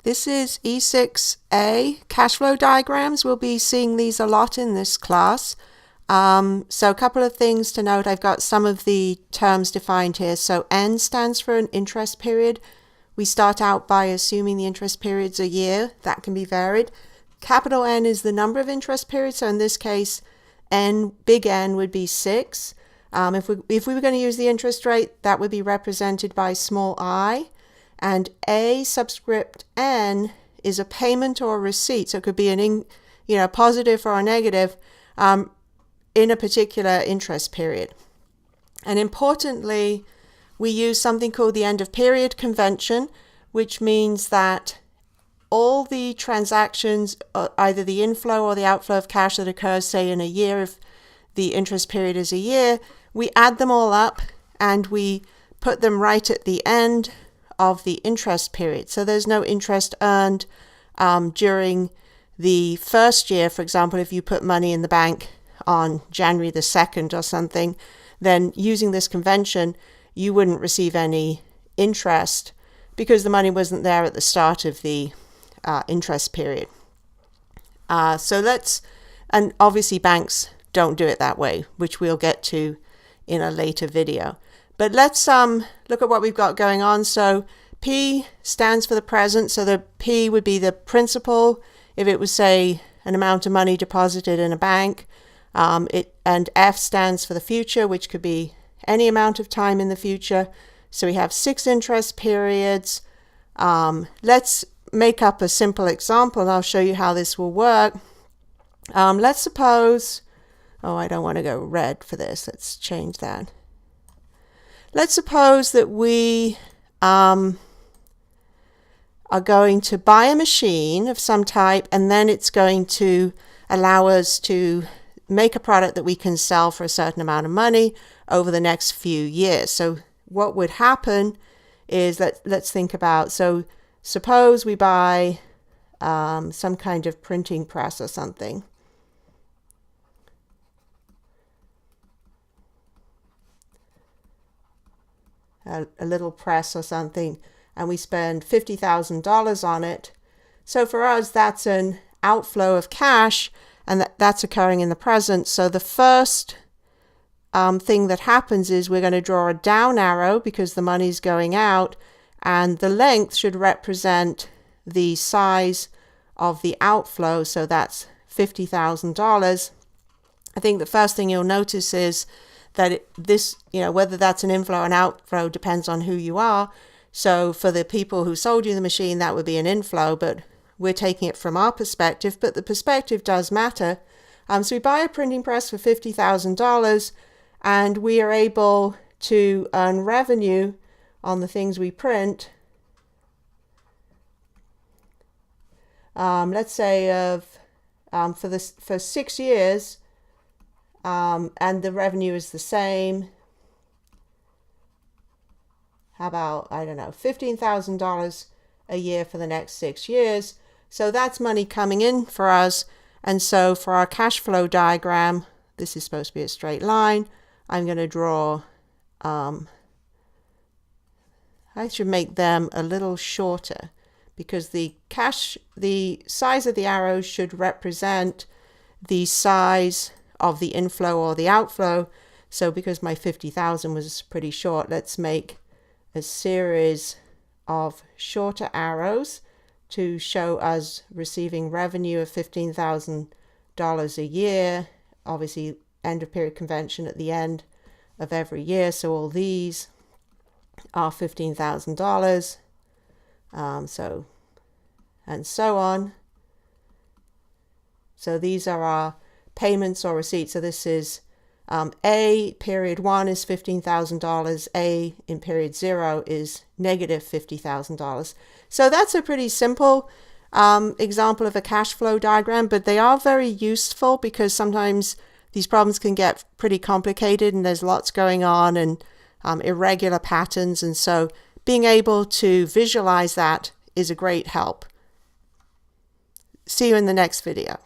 This is E6A cash flow diagrams. We'll be seeing these a lot in this class. So a couple of things to note. I've got some of the terms defined here. So N stands for an interest period. We start out by assuming the interest period's a year. That can be varied. Capital N is the number of interest periods. So in this case, big N would be 6. If we were going to use the interest rate, that would be represented by small I. And A subscript N is a payment or a receipt. So it could be a positive or a negative in a particular interest period. And importantly, we use something called the end of period convention, which means that all the transactions, either the inflow or the outflow of cash that occurs, say in a year, if the interest period is a year, we add them all up and we put them right at the end of the interest period. So there's no interest earned during the first year. For example, if you put money in the bank on January the 2nd or something, then using this convention, you wouldn't receive any interest because the money wasn't there at the start of the interest period. And obviously banks don't do it that way, which we'll get to in a later video. But let's look at what we've got going on. So P stands for the present. So the P would be the principal if it was, say, an amount of money deposited in a bank. And F stands for the future, which could be any amount of time in the future. So we have 6 interest periods. Let's make up a simple example, and I'll show you how this will work. Let's suppose, I don't want to go red for this. Let's change that. Let's suppose that we are going to buy a machine of some type, and then it's going to allow us to make a product that we can sell for a certain amount of money over the next few years. So what would happen is, let's think about, so suppose we buy some kind of printing press or something. A little press or something, and we spend $50,000 on it. So for us, that's an outflow of cash, and that's occurring in the present. So the first thing that happens is we're going to draw a down arrow because the money's going out, and the length should represent the size of the outflow. So that's $50,000. I think the first thing you'll notice is that whether that's an inflow or an outflow depends on who you are. So for the people who sold you the machine, that would be an inflow, but we're taking it from our perspective, but the perspective does matter. So we buy a printing press for $50,000, and we are able to earn revenue on the things we print. Let's say for 6 years, and the revenue is the same. How about, $15,000 a year for the next 6 years. So that's money coming in for us. And so for our cash flow diagram, this is supposed to be a straight line. I'm going to draw, I should make them a little shorter because the size of the arrows should represent the size of the inflow or the outflow. So because my 50,000 was pretty short, let's make a series of shorter arrows to show us receiving revenue of $15,000 a year. Obviously, end of period convention at the end of every year. So all these are $15,000. And so on. So these are our payments or receipts. So this is A period 1 is $15,000. A in period 0 is negative $50,000. So that's a pretty simple example of a cash flow diagram, but they are very useful because sometimes these problems can get pretty complicated and there's lots going on and irregular patterns. And so being able to visualize that is a great help. See you in the next video.